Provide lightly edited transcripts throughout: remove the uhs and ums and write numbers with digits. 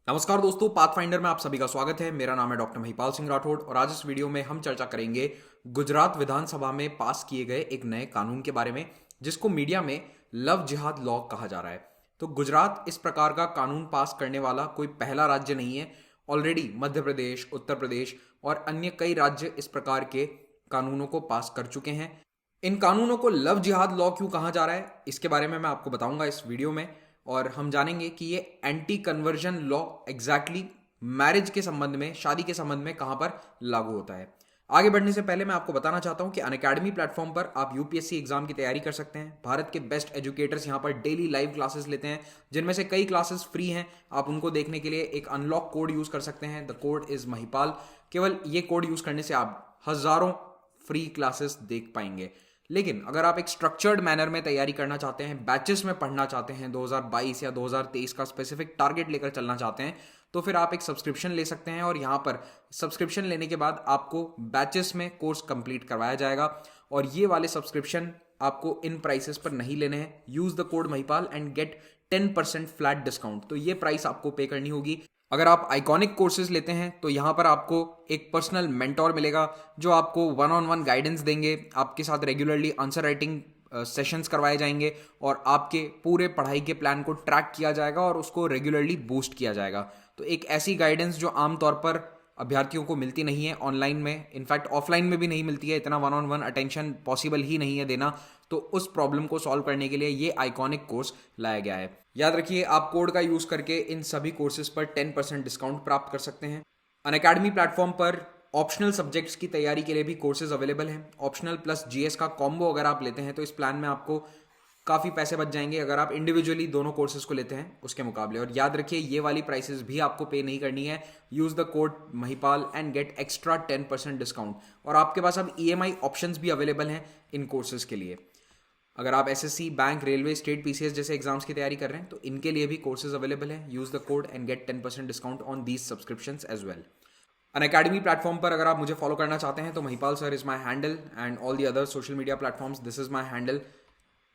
नमस्कार दोस्तों, पाथफाइंडर में आप सभी का स्वागत है। मेरा नाम है डॉक्टर महिपाल सिंह राठौड़ और आज इस वीडियो में हम चर्चा करेंगे गुजरात विधानसभा में पास किए गए एक नए कानून के बारे में, जिसको मीडिया में लव जिहाद लॉ कहा जा रहा है। तो गुजरात इस प्रकार का कानून पास करने वाला कोई पहला राज्य नहीं है। ऑलरेडी मध्य प्रदेश, उत्तर प्रदेश और अन्य कई राज्य इस प्रकार के कानूनों को पास कर चुके हैं। इन कानूनों को लव जिहाद लॉ क्यों कहा जा रहा है, इसके बारे में मैं आपको बताऊंगा इस वीडियो में। और हम जानेंगे कि ये anti conversion law exactly marriage के संबंध में, शादी के संबंध में कहां पर लागू होता है। आगे बढ़ने से पहले मैं आपको बताना चाहता हूं कि अनअकैडमी प्लेटफॉर्म पर आप यूपीएससी एग्जाम की तैयारी कर सकते हैं। भारत के बेस्ट एजुकेटर्स यहां पर डेली लाइव क्लासेस लेते हैं, जिनमें से कई क्लासेस फ्री हैं। आप उनको देखने के लिए एक अनलॉक कोड यूज कर सकते हैं। The code is Mahipal. केवल ये कोड यूज करने से आप हजारों फ्री क्लासेस देख पाएंगे। लेकिन अगर आप एक स्ट्रक्चर्ड मैनर में तैयारी करना चाहते हैं, बैचेस में पढ़ना चाहते हैं, 2022 या 2023 का स्पेसिफिक टारगेट लेकर चलना चाहते हैं, तो फिर आप एक सब्सक्रिप्शन ले सकते हैं। और यहाँ पर सब्सक्रिप्शन लेने के बाद आपको बैचेस में कोर्स कंप्लीट करवाया जाएगा। और ये वाले सब्सक्रिप्शन आपको इन प्राइसेस पर नहीं लेने हैं। Use the code Mahipal and get 10% flat discount. तो ये प्राइस आपको पे करनी होगी। अगर आप आइकॉनिक कोर्सेज लेते हैं तो यहाँ पर आपको एक पर्सनल मेंटोर मिलेगा, जो आपको वन ऑन वन गाइडेंस देंगे। आपके साथ रेगुलरली आंसर राइटिंग सेशंस करवाए जाएंगे और आपके पूरे पढ़ाई के प्लान को ट्रैक किया जाएगा और उसको रेगुलरली बूस्ट किया जाएगा। तो एक ऐसी गाइडेंस जो आमतौर पर अभ्यर्थियों को मिलती नहीं है ऑनलाइन में, इनफैक्ट ऑफलाइन में भी नहीं मिलती है। इतना one on one attention possible ही नहीं है देना। तो उस प्रॉब्लम को सॉल्व करने के लिए ये आइकॉनिक कोर्स लाया गया है। याद रखिए, आप कोड का यूज करके इन सभी कोर्सेज पर 10% डिस्काउंट प्राप्त कर सकते हैं। अनअकैडमी प्लेटफॉर्म पर ऑप्शनल सब्जेक्ट्स की तैयारी के लिए भी कोर्सेज अवेलेबल हैं। ऑप्शनल प्लस जीएस का कॉम्बो अगर आप लेते हैं तो इस प्लान में आपको काफ़ी पैसे बच जाएंगे अगर आप इंडिविजुअली दोनों कोर्सेज को लेते हैं उसके मुकाबले। और याद रखिए, ये वाली प्राइसेस भी आपको पे नहीं करनी है। Use the code Mahipal and get extra 10% discount. और आपके पास अब ईएमआई ऑप्शंस भी अवेलेबल हैं इन कोर्सेज के लिए। अगर आप SSC, bank, railway, state PCS जैसे एग्जाम्स की तैयारी कर रहे हैं तो इनके लिए भी कोर्सेज अवेलेबल हैं। Use the code and get 10% discount on these subscriptions as well. Unacademy platform पर अगर आप मुझे फॉलो करना चाहते हैं तो Mahipal sir is my handle and all the other social media platforms this is my handle.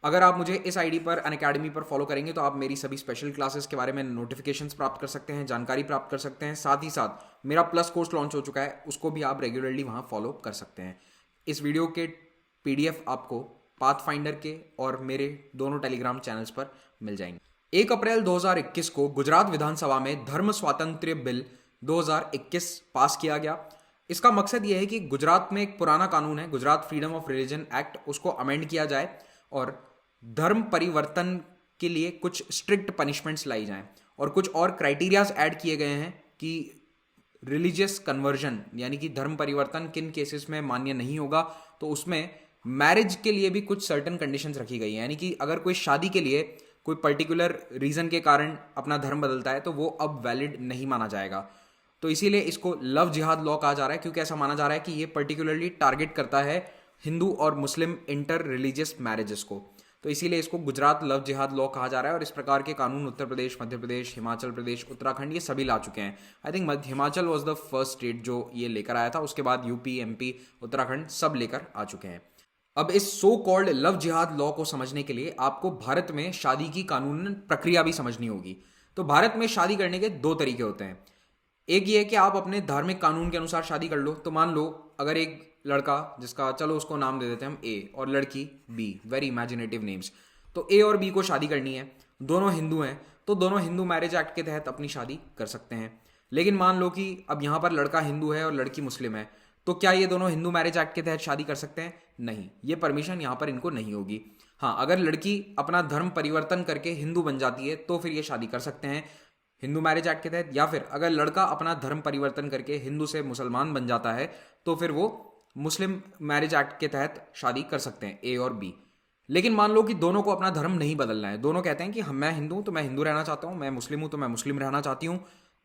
अगर आप मुझे इस आईडी पर अनअकैडमी पर फॉलो करेंगे तो आप मेरी सभी स्पेशल क्लासेस के बारे में नोटिफिकेशंस प्राप्त कर सकते हैं, जानकारी प्राप्त कर सकते हैं। साथ ही साथ मेरा प्लस कोर्स लॉन्च हो चुका है, उसको भी आप रेगुलरली वहां फॉलो कर सकते हैं। इस वीडियो के पीडीएफ आपको पाथफाइंडर के और मेरे दोनों टेलीग्राम चैनल्स पर मिल जाएंगे। 1 अप्रैल 2021 को गुजरात विधानसभा में धर्म स्वातंत्र्य बिल 2021 पास किया गया। इसका मकसद यह है कि गुजरात में एक पुराना कानून है, Gujarat freedom of religion act, उसको अमेंड किया जाए और धर्म परिवर्तन के लिए कुछ स्ट्रिक्ट पनिशमेंट्स लाई जाएं। और कुछ और क्राइटेरियाज ऐड किए गए हैं कि रिलीजियस कन्वर्जन यानी कि धर्म परिवर्तन किन केसेस में मान्य नहीं होगा। तो उसमें मैरिज के लिए भी कुछ सर्टेन कंडीशंस रखी गई हैं, यानी कि अगर कोई शादी के लिए कोई पर्टिकुलर रीजन के कारण अपना धर्म बदलता है तो वो अब वैलिड नहीं माना जाएगा। तो इसीलिए इसको लव जिहाद लॉ कहा जा रहा है, क्योंकि ऐसा माना जा रहा है कि ये पर्टिकुलरली टारगेट करता है हिंदू और मुस्लिम इंटर रिलीजियस मैरिजेस को। तो इसीलिए इसको गुजरात लव जिहाद लॉ कहा जा रहा है। और इस प्रकार के कानून उत्तर प्रदेश, मध्य प्रदेश, हिमाचल प्रदेश, उत्तराखंड ये सभी ला चुके हैं। I think Himachal was the first state जो ये लेकर आया था, उसके बाद यूपी, एमपी, उत्तराखंड सब लेकर आ चुके हैं। अब इस सो कॉल्ड लव जिहाद लॉ को समझने के लिए आपको भारत में शादी की कानूनन प्रक्रिया भी समझनी होगी। तो भारत में शादी करने के 2 तरीके होते हैं। एक ये है कि आप अपने धार्मिक कानून के अनुसार शादी कर लो। तो मान लो अगर एक लड़का, जिसका चलो उसको नाम दे देते हैं हम ए, और लड़की बी, वेरी इमेजिनेटिव नेम्स, तो ए और बी को शादी करनी है, दोनों हिंदू हैं, तो दोनों हिंदू मैरिज एक्ट के तहत अपनी शादी कर सकते हैं। लेकिन मान लो कि अब यहाँ पर लड़का हिंदू है और लड़की मुस्लिम है, तो क्या ये दोनों हिंदू मैरिज एक्ट के तहत शादी कर सकते हैं? नहीं, ये परमिशन यहाँ पर इनको नहीं होगी। हाँ, अगर लड़की अपना धर्म परिवर्तन करके हिंदू बन जाती है तो फिर ये शादी कर सकते हैं हिंदू मैरिज एक्ट के तहत। या फिर अगर लड़का अपना धर्म परिवर्तन करके हिंदू से मुसलमान बन जाता है तो फिर वो मुस्लिम मैरिज एक्ट के तहत शादी कर सकते हैं, ए और बी। लेकिन मान लो कि दोनों को अपना धर्म नहीं बदलना है, दोनों कहते हैं कि हम, मैं हिंदू हूं तो मैं हिंदू रहना चाहता हूं, मैं मुस्लिम हूं तो मैं मुस्लिम रहना चाहती हूं।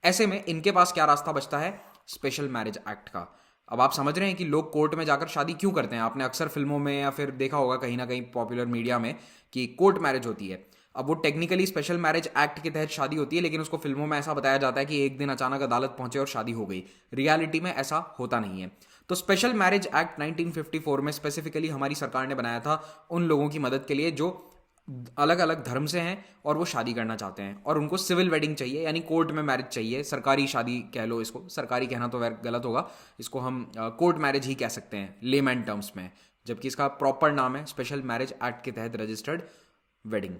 ऐसे में इनके पास क्या रास्ता बचता है? स्पेशल मैरिज एक्ट का। अब आप समझ रहे हैं कि लोग कोर्ट में जाकर शादी क्यों करते हैं। आपने अक्सर फिल्मों में या फिर देखा होगा कहीं ना कहीं पॉपुलर मीडिया में कि कोर्ट मैरिज होती है। अब वो टेक्निकली स्पेशल मैरिज एक्ट के तहत शादी होती है, लेकिन उसको फिल्मों में ऐसा बताया जाता है कि एक दिन अचानक अदालत पहुंचे और शादी हो गई। रियलिटी में ऐसा होता नहीं है। तो स्पेशल मैरिज एक्ट 1954 में स्पेसिफिकली हमारी सरकार ने बनाया था उन लोगों की मदद के लिए जो अलग अलग धर्म से हैं और वो शादी करना चाहते हैं और उनको सिविल वेडिंग चाहिए, यानी कोर्ट में मैरिज चाहिए, सरकारी शादी कह लो इसको, सरकारी कहना तो गलत होगा, इसको हम कोर्ट मैरिज ही कह सकते हैं लेमैन टर्म्स में, जबकि इसका प्रॉपर नाम है स्पेशल मैरिज एक्ट के तहत रजिस्टर्ड वेडिंग।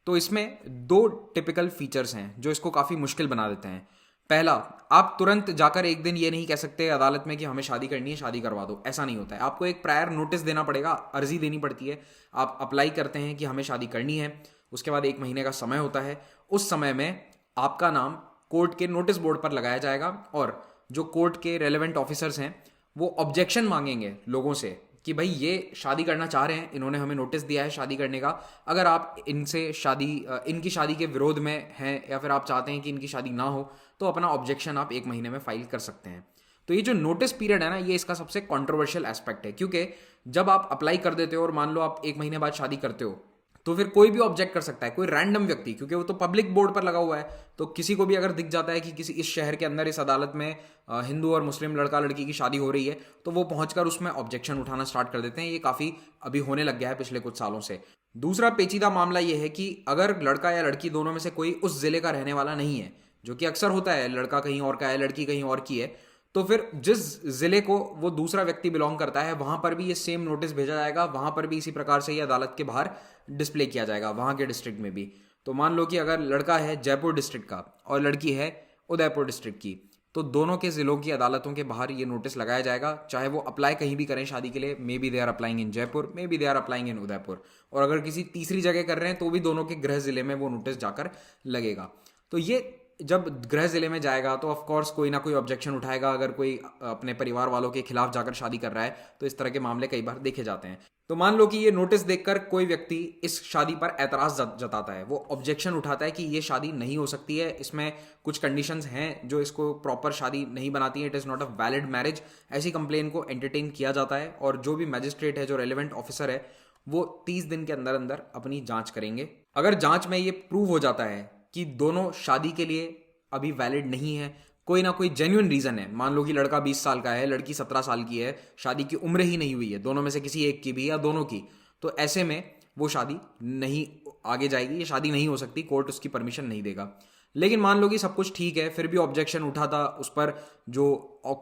तो इसमें दो टिपिकल फीचर्स हैं जो इसको काफ़ी मुश्किल बना देते हैं। पहला, आप तुरंत जाकर एक दिन ये नहीं कह सकते अदालत में कि हमें शादी करनी है, शादी करवा दो, ऐसा नहीं होता है। आपको एक प्रायर नोटिस देना पड़ेगा, अर्जी देनी पड़ती है, आप अप्लाई करते हैं कि हमें शादी करनी है, उसके बाद 1 महीने का समय होता है, उस समय में आपका नाम कोर्ट के नोटिस बोर्ड पर लगाया जाएगा और जो कोर्ट के रेलेवेंट ऑफिसर्स हैं वो ऑब्जेक्शन मांगेंगे लोगों से कि भाई ये शादी करना चाह रहे हैं, इन्होंने हमें नोटिस दिया है शादी करने का, अगर आप इनकी शादी के विरोध में हैं या फिर आप चाहते हैं कि इनकी शादी ना हो तो अपना ऑब्जेक्शन आप 1 महीने में फाइल कर सकते हैं। तो ये जो नोटिस पीरियड है ना, ये इसका सबसे कंट्रोवर्शियल एस्पेक्ट है, क्योंकि जब आप अप्लाई कर देते हो और मान लो आप 1 महीने बाद शादी करते हो तो फिर कोई भी ऑब्जेक्ट कर सकता है, कोई रैंडम व्यक्ति, क्योंकि वो तो पब्लिक बोर्ड पर लगा हुआ है, तो किसी को भी अगर दिख जाता है कि किसी इस शहर के अंदर इस अदालत में हिंदू और मुस्लिम लड़का लड़की की शादी हो रही है, तो वो पहुंचकर उसमें ऑब्जेक्शन उठाना स्टार्ट कर देते हैं। ये काफ़ी अभी होने लग गया है पिछले कुछ सालों से। दूसरा पेचीदा मामला ये है कि अगर लड़का या लड़की दोनों में से कोई उस जिले का रहने वाला नहीं है, जो कि अक्सर होता है, लड़का कहीं और का है, लड़की कहीं और की है, तो फिर जिस जिले को वो दूसरा व्यक्ति बिलोंग करता है वहां पर भी ये सेम नोटिस भेजा जाएगा, वहां पर भी इसी प्रकार से ये अदालत के बाहर डिस्प्ले किया जाएगा, वहां के डिस्ट्रिक्ट में भी। तो मान लो कि अगर लड़का है जयपुर डिस्ट्रिक्ट का और लड़की है उदयपुर डिस्ट्रिक्ट की, तो दोनों के जिलों की अदालतों के बाहर ये नोटिस लगाया जाएगा, चाहे वो अप्लाई कहीं भी करें शादी के लिए, maybe they are applying in Jaipur, maybe they are applying in Udaipur, और अगर किसी तीसरी जगह कर रहे हैं तो भी दोनों के गृह जिले में वो नोटिस जाकर लगेगा। तो ये जब गृह जिले में जाएगा तो ऑफ कोर्स कोई ना कोई ऑब्जेक्शन उठाएगा, अगर कोई अपने परिवार वालों के खिलाफ जाकर शादी कर रहा है तो इस तरह के मामले कई बार देखे जाते हैं। तो मान लो कि ये नोटिस देखकर कोई व्यक्ति इस शादी पर ऐतराज जताता है, वो ऑब्जेक्शन उठाता है कि ये शादी नहीं हो सकती है, इसमें कुछ कंडीशंस हैं जो इसको प्रॉपर शादी नहीं बनाती है, it is not a valid marriage. ऐसी कंप्लेन को एंटरटेन किया जाता है और जो भी मैजिस्ट्रेट है, जो रेलिवेंट ऑफिसर है, वो 30 दिन के अंदर अंदर अपनी जांच करेंगे। अगर जांच में ये प्रूव हो जाता है कि दोनों शादी के लिए अभी वैलिड नहीं है, कोई ना कोई जेन्युइन रीजन है, मान लो कि लड़का 20 साल का है, लड़की 17 साल की है, शादी की उम्र ही नहीं हुई है, दोनों में से किसी एक की भी या दोनों की, तो ऐसे में वो शादी नहीं आगे जाएगी, ये शादी नहीं हो सकती, कोर्ट उसकी परमिशन नहीं देगा। लेकिन मान लो कि सब कुछ ठीक है, फिर भी ऑब्जेक्शन उठा था, उस पर जो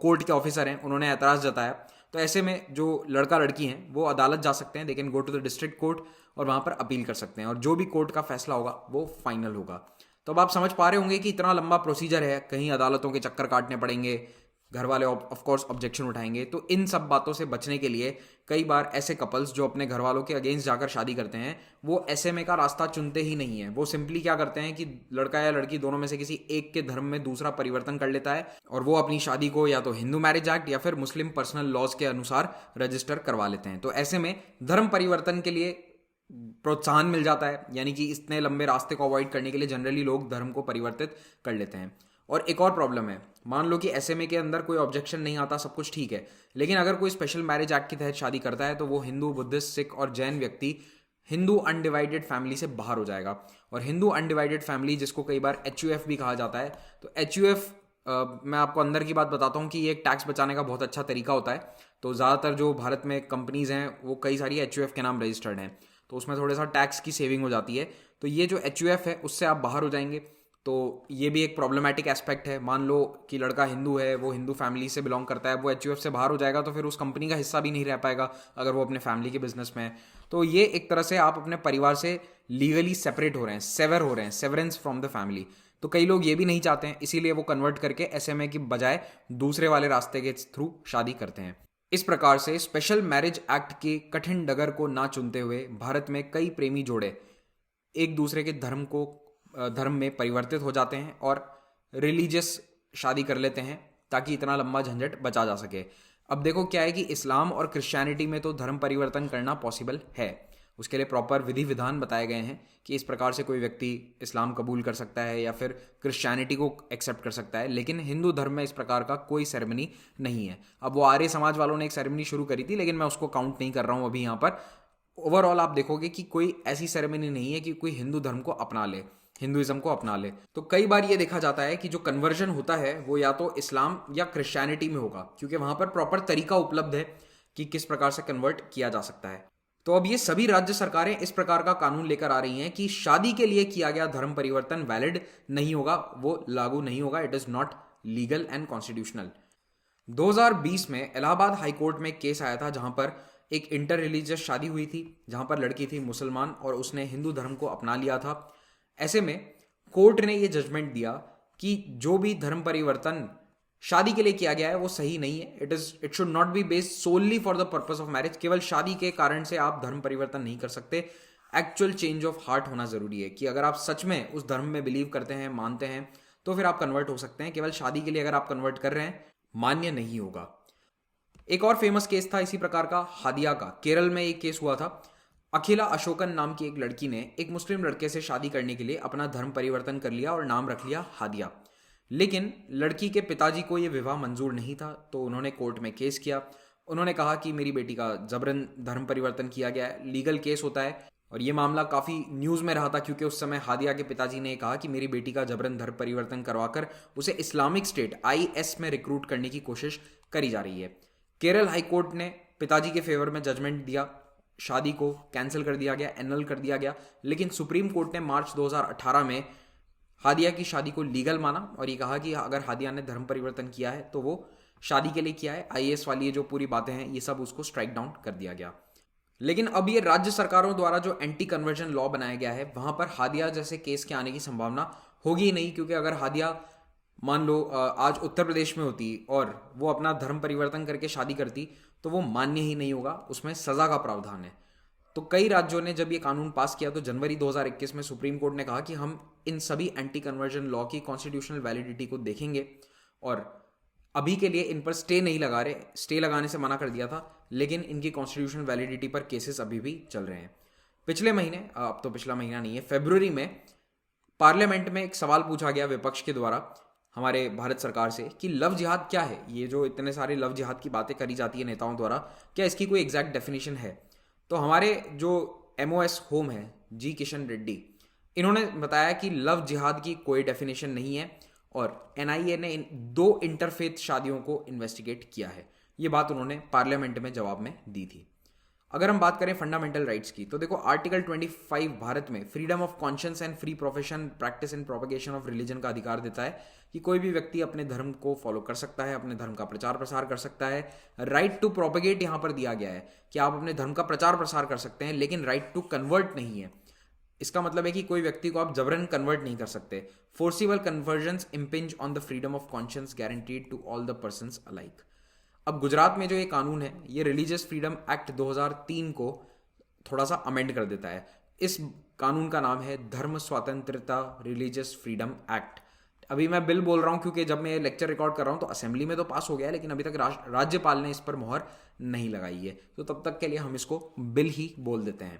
कोर्ट के ऑफिसर हैं उन्होंने ऐतराज जताया, तो ऐसे में जो लड़का लड़की हैं वो अदालत जा सकते हैं, they can go to the district court और वहाँ पर अपील कर सकते हैं, और जो भी कोर्ट का फैसला होगा वो फाइनल होगा। तो अब आप समझ पा रहे होंगे कि इतना लंबा प्रोसीजर है, कहीं अदालतों के चक्कर काटने पड़ेंगे, घर वाले ऑफ कोर्स ऑब्जेक्शन उठाएंगे। तो इन सब बातों से बचने के लिए कई बार ऐसे कपल्स जो अपने घर वालों के अगेंस्ट जाकर शादी करते हैं वो एसएमए का रास्ता चुनते ही नहीं है। वो सिंपली क्या करते हैं कि लड़का या लड़की दोनों में से किसी एक के धर्म में दूसरा परिवर्तन कर लेता है और वो अपनी शादी को या तो हिंदू मैरिज एक्ट या फिर मुस्लिम पर्सनल लॉज के अनुसार रजिस्टर करवा लेते हैं। तो ऐसे में धर्म परिवर्तन के लिए प्रोत्साहन मिल जाता है, यानी कि इतने लंबे रास्ते को अवॉइड करने के लिए जनरली लोग धर्म को परिवर्तित कर लेते हैं। और एक और प्रॉब्लम है, मान लो कि एसएमए के अंदर कोई ऑब्जेक्शन नहीं आता, सब कुछ ठीक है, लेकिन अगर कोई स्पेशल मैरिज एक्ट के तहत शादी करता है तो वो हिंदू, बुद्धिस्ट, सिख और जैन व्यक्ति हिंदू अनडिवाइडेड फैमिली से बाहर हो जाएगा। और हिंदू अनडिवाइडेड फैमिली, जिसको कई बार HUF भी कहा जाता है, तो HUF मैं आपको अंदर की बात बताता हूँ कि ये एक टैक्स बचाने का बहुत अच्छा तरीका होता है। तो ज़्यादातर जो भारत में कंपनीज हैं वो कई सारी HUF के नाम रजिस्टर्ड हैं, तो उसमें थोड़ा सा टैक्स की सेविंग हो जाती है। तो ये जो HUF है उससे आप बाहर हो जाएंगे, तो ये भी एक प्रॉब्लमेटिक एस्पेक्ट है। मान लो कि लड़का हिंदू है, वो हिंदू फैमिली से बिलोंग करता है, वो HUF से बाहर हो जाएगा तो फिर उस कंपनी का हिस्सा भी नहीं रह पाएगा अगर वो अपने फैमिली के बिजनेस में है। तो ये एक तरह से आप अपने परिवार से लीगली सेपरेट हो रहे हैं, सेवर हो रहे हैं, सेवरेंस फ्रॉम द फैमिली। तो कई लोग ये भी नहीं चाहते हैं, इसीलिए वो कन्वर्ट करके एसएमए की बजाय दूसरे वाले रास्ते के थ्रू शादी करते हैं। इस प्रकार से स्पेशल मैरिज एक्ट के कठिन डगर को ना चुनते हुए भारत में कई प्रेमी जोड़े एक दूसरे के धर्म में परिवर्तित हो जाते हैं और रिलीजियस शादी कर लेते हैं ताकि इतना लंबा झंझट बचा जा सके। अब देखो क्या है कि इस्लाम और क्रिश्चियनिटी में तो धर्म परिवर्तन करना पॉसिबल है, उसके लिए प्रॉपर विधि विधान बताए गए हैं कि इस प्रकार से कोई व्यक्ति इस्लाम कबूल कर सकता है या फिर क्रिश्चियनिटी को एक्सेप्ट कर सकता है, लेकिन हिंदू धर्म में इस प्रकार का कोई सेरेमनी नहीं है। अब वो आर्य समाज वालों ने एक सेरेमनी शुरू करी थी, लेकिन मैं उसको काउंट नहीं कर रहा हूँ अभी यहाँ पर। ओवरऑल आप देखोगे कि कोई ऐसी सेरेमनी नहीं है कि कोई हिंदू धर्म को अपना ले, हिंदुइज्म को अपना ले। तो कई बार ये देखा जाता है कि जो कन्वर्जन होता है वो या तो इस्लाम या क्रिश्चियनिटी में होगा, क्योंकि वहां पर प्रॉपर तरीका उपलब्ध है कि किस प्रकार से कन्वर्ट किया जा सकता है। तो अब ये सभी राज्य सरकारें इस प्रकार का कानून लेकर आ रही हैं कि शादी के लिए किया गया धर्म परिवर्तन वैलिड नहीं होगा, वो लागू नहीं होगा, it is not legal and constitutional. 2020 में इलाहाबाद हाई कोर्ट में एक केस आया था जहां पर एक इंटर रिलीजियस शादी हुई थी, जहां पर लड़की थी मुसलमान और उसने हिंदू धर्म को अपना लिया था। ऐसे में कोर्ट ने यह जजमेंट दिया कि जो भी धर्म परिवर्तन शादी के लिए किया गया है वो सही नहीं है। It should not be based solely for the purpose of marriage. केवल शादी के कारण से आप धर्म परिवर्तन नहीं कर सकते। एक्चुअल चेंज ऑफ हार्ट होना जरूरी है कि अगर आप सच में उस धर्म में बिलीव करते हैं, मानते हैं, तो फिर आप कन्वर्ट हो सकते हैं। केवल शादी के लिए अगर आप कन्वर्ट कर रहे हैं, मान्य नहीं होगा। एक और फेमस केस था इसी प्रकार का, हादिया का। केरल में एक केस हुआ था। अखिला अशोकन नाम की एक लड़की ने एक मुस्लिम लड़के से शादी करने के लिए अपना धर्म परिवर्तन कर लिया और नाम रख लिया हादिया। लेकिन लड़की के पिताजी को यह विवाह मंजूर नहीं था, तो उन्होंने कोर्ट में केस किया। उन्होंने कहा कि मेरी बेटी का जबरन धर्म परिवर्तन किया गया है। लीगल केस होता है और ये मामला काफ़ी न्यूज़ में रहा था क्योंकि उस समय हादिया के पिताजी ने कहा कि मेरी बेटी का जबरन धर्म परिवर्तन करवाकर उसे इस्लामिक स्टेट IS में रिक्रूट करने की कोशिश करी जा रही है। केरल हाई कोर्ट ने पिताजी के फेवर में जजमेंट दिया, शादी को कैंसिल कर दिया गया, एनल कर दिया गया। लेकिन सुप्रीम कोर्ट ने मार्च 2018 में हादिया की शादी को लीगल माना और ये कहा कि अगर हादिया ने धर्म परिवर्तन किया है तो वो शादी के लिए किया है। IAS वाली ये जो पूरी बातें हैं ये सब उसको स्ट्राइक डाउन कर दिया गया। लेकिन अब ये राज्य सरकारों द्वारा जो एंटी कन्वर्जन लॉ बनाया गया है वहां पर हादिया जैसे केस के आने की संभावना होगी ही नहीं, क्योंकि अगर हादिया मान लो आज उत्तर प्रदेश में होती और वो अपना धर्म परिवर्तन करके शादी करती तो वो मान्य ही नहीं होगा, उसमें सजा का प्रावधान है। तो कई राज्यों ने जब ये कानून पास किया तो जनवरी 2021 में सुप्रीम कोर्ट ने कहा कि हम इन सभी एंटी कन्वर्जन लॉ की कॉन्स्टिट्यूशनल वैलिडिटी को देखेंगे और अभी के लिए इन पर स्टे नहीं लगा रहे। स्टे लगाने से मना कर दिया था, लेकिन इनकी कॉन्स्टिट्यूशनल वैलिडिटी पर केसेस अभी भी चल रहे हैं। पिछले महीने, अब तो पिछला महीना नहीं है, फरवरी में पार्लियामेंट में एक सवाल पूछा गया विपक्ष के द्वारा हमारे भारत सरकार से कि लव जिहाद क्या है। ये जो इतने सारे लव जिहाद की बातें करी जाती है नेताओं द्वारा, क्या इसकी कोई एग्जैक्ट डेफिनेशन है? तो हमारे जो MOS होम है जी किशन रेड्डी, इन्होंने बताया कि लव जिहाद की कोई डेफिनेशन नहीं है और NIA ने दो इंटरफेथ शादियों को इन्वेस्टिगेट किया है। ये बात उन्होंने पार्लियामेंट में जवाब में दी थी। अगर हम बात करें फंडामेंटल राइट्स की, तो देखो आर्टिकल 25 भारत में freedom of conscience and free profession practice and propagation of religion का अधिकार देता है कि कोई भी व्यक्ति अपने धर्म को फॉलो कर सकता है, अपने धर्म का प्रचार प्रसार कर सकता है। राइट टू प्रोपगेट यहाँ पर दिया गया है कि आप अपने धर्म का प्रचार प्रसार कर सकते हैं, लेकिन राइट टू कन्वर्ट नहीं है। इसका मतलब है कि कोई व्यक्ति को आप जबरन कन्वर्ट नहीं कर सकते। Forcible conversions impinge on the freedom of conscience guaranteed to all the persons alike. अब गुजरात में जो ये कानून है, ये रिलीजियस फ्रीडम एक्ट 2003 को थोड़ा सा अमेंड कर देता है। इस कानून का नाम है धर्म स्वतंत्रता रिलीजियस फ्रीडम एक्ट। अभी मैं बिल बोल रहा हूँ क्योंकि जब मैं ये लेक्चर रिकॉर्ड कर रहा हूँ तो असेंबली में तो पास हो गया है, लेकिन अभी तक राज्यपाल ने इस पर मोहर नहीं लगाई है, तो तब तक के लिए हम इसको बिल ही बोल देते हैं।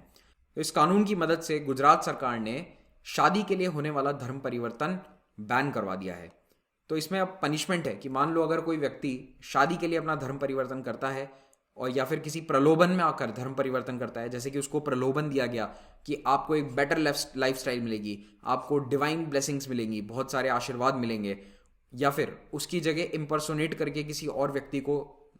तो इस कानून की मदद से गुजरात सरकार ने शादी के लिए होने वाला धर्म परिवर्तन बैन करवा दिया है। तो इसमें अब पनिशमेंट है कि मान लो अगर कोई व्यक्ति शादी के लिए अपना धर्म परिवर्तन करता है और या फिर किसी प्रलोभन में आकर धर्म परिवर्तन करता है, जैसे कि उसको प्रलोभन दिया गया कि आपको एक बेटर लाइफस्टाइल मिलेगी, आपको डिवाइन ब्लेसिंग्स मिलेंगी, बहुत सारे आशीर्वाद मिलेंगे, या फिर उसकी जगह इम्पर्सोनेट करके किसी और व्यक्ति को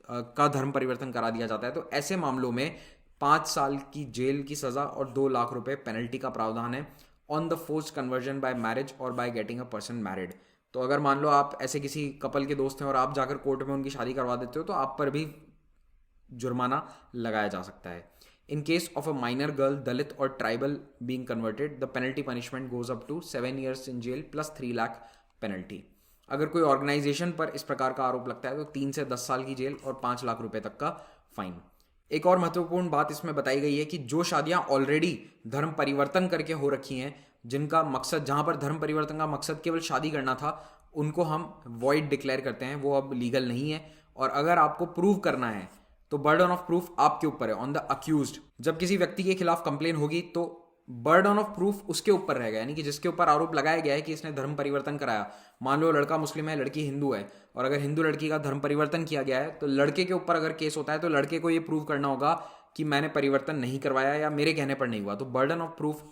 का धर्म परिवर्तन करा दिया जाता है, तो ऐसे मामलों में 5 साल की जेल की सजा और 2 लाख रुपए पेनल्टी का प्रावधान है on the forced conversion by marriage और by getting a person married. तो अगर मान लो आप ऐसे किसी कपल के दोस्त हैं और आप जाकर कोर्ट में उनकी शादी करवा देते हो तो आप पर भी जुर्माना लगाया जा सकता है। In case of a minor girl, Dalit और tribal being converted, the penalty punishment goes up to 7 years in jail plus 3 lakh penalty. अगर कोई ऑर्गेनाइजेशन पर इस प्रकार का आरोप लगता है तो 3 से 10 साल की जेल और 5 लाख रुपए तक का फाइन। एक और महत्वपूर्ण बात इसमें बताई गई है कि जो शादियां ऑलरेडी धर्म परिवर्तन करके हो रखी हैं, जिनका मकसद, जहां पर धर्म परिवर्तन का मकसद केवल शादी करना था, उनको हम वॉइड डिक्लेयर करते हैं, वो अब लीगल नहीं है। और अगर आपको प्रूव करना है तो बर्डन ऑफ प्रूफ आपके ऊपर है, ऑन द अक्यूज्ड। जब किसी व्यक्ति के खिलाफ कंप्लेन होगी तो बर्डन ऑफ प्रूफ उसके ऊपर रहेगा, यानी कि जिसके ऊपर आरोप लगाया गया है कि इसने धर्म परिवर्तन कराया। मान लो लड़का मुस्लिम है, लड़की हिंदू है, और अगर हिंदू लड़की का धर्म परिवर्तन किया गया है तो लड़के के ऊपर अगर केस होता है तो लड़के को ये प्रूव करना होगा कि मैंने परिवर्तन नहीं करवाया या मेरे कहने पर नहीं हुआ। तो burden of proof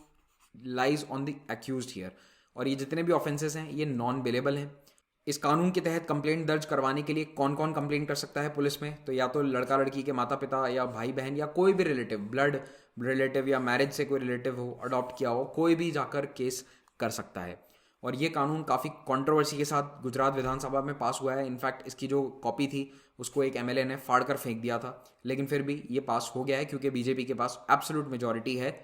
lies on the accused here. और ये जितने भी ऑफेंसेस हैं ये नॉन बेलेबल हैं। इस कानून के तहत कंप्लेंट दर्ज करवाने के लिए कौन कौन कंप्लेंट कर सकता है पुलिस में, तो या तो लड़का लड़की के माता पिता या भाई बहन या कोई भी रिलेटिव, ब्लड रिलेटिव या मैरिज से कोई रिलेटिव हो, अडॉप्ट किया हो, कोई भी जाकर केस कर सकता है। और ये कानून काफ़ी कंट्रोवर्सी के साथ गुजरात विधानसभा में पास हुआ है। इनफैक्ट इसकी जो कॉपी थी उसको एक एमएलए ने फाड़ कर फेंक दिया था, लेकिन फिर भी ये पास हो गया है क्योंकि बीजेपी के पास एब्सोल्यूट मेजॉरिटी है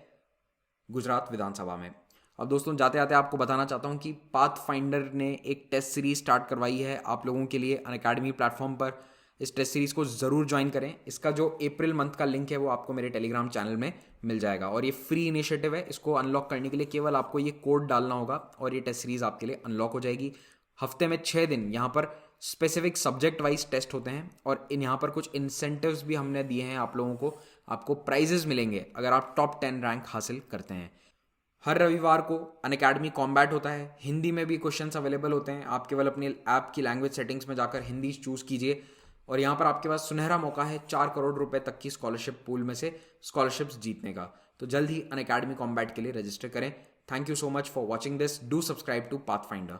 गुजरात विधानसभा में। अब दोस्तों जाते जाते आपको बताना चाहता हूँ कि पाथ फाइंडर ने एक टेस्ट सीरीज स्टार्ट करवाई है आप लोगों के लिए अनअकैडमी प्लेटफॉर्म पर। इस टेस्ट सीरीज को ज़रूर ज्वाइन करें। इसका जो अप्रैल मंथ का लिंक है वो आपको मेरे टेलीग्राम चैनल में मिल जाएगा और ये फ्री इनिशिएटिव है। इसको अनलॉक करने के लिए केवल आपको ये कोड डालना होगा और ये टेस्ट सीरीज आपके लिए अनलॉक हो जाएगी। हफ्ते में 6 दिन यहाँ पर स्पेसिफिक सब्जेक्ट वाइज टेस्ट होते हैं और यहाँ पर कुछ इंसेंटिव्स भी हमने दिए हैं आप लोगों को। आपको प्राइजेस मिलेंगे अगर आप टॉप 10 रैंक हासिल करते हैं। हर रविवार को अनअकैडमी कॉम्बैट होता है, हिंदी में भी क्वेश्चंस अवेलेबल होते हैं। आप केवल अपनी ऐप की लैंग्वेज सेटिंग्स में जाकर हिंदी चूज़ कीजिए और यहाँ पर आपके पास सुनहरा मौका है 4 करोड़ रुपए तक की स्कॉलरशिप पूल में से स्कॉलरशिप्स जीतने का। तो जल्द ही अनअकैडमी कॉम्बैट के लिए रजिस्टर करें। Thank you so much for watching this. Do subscribe to pathfinder.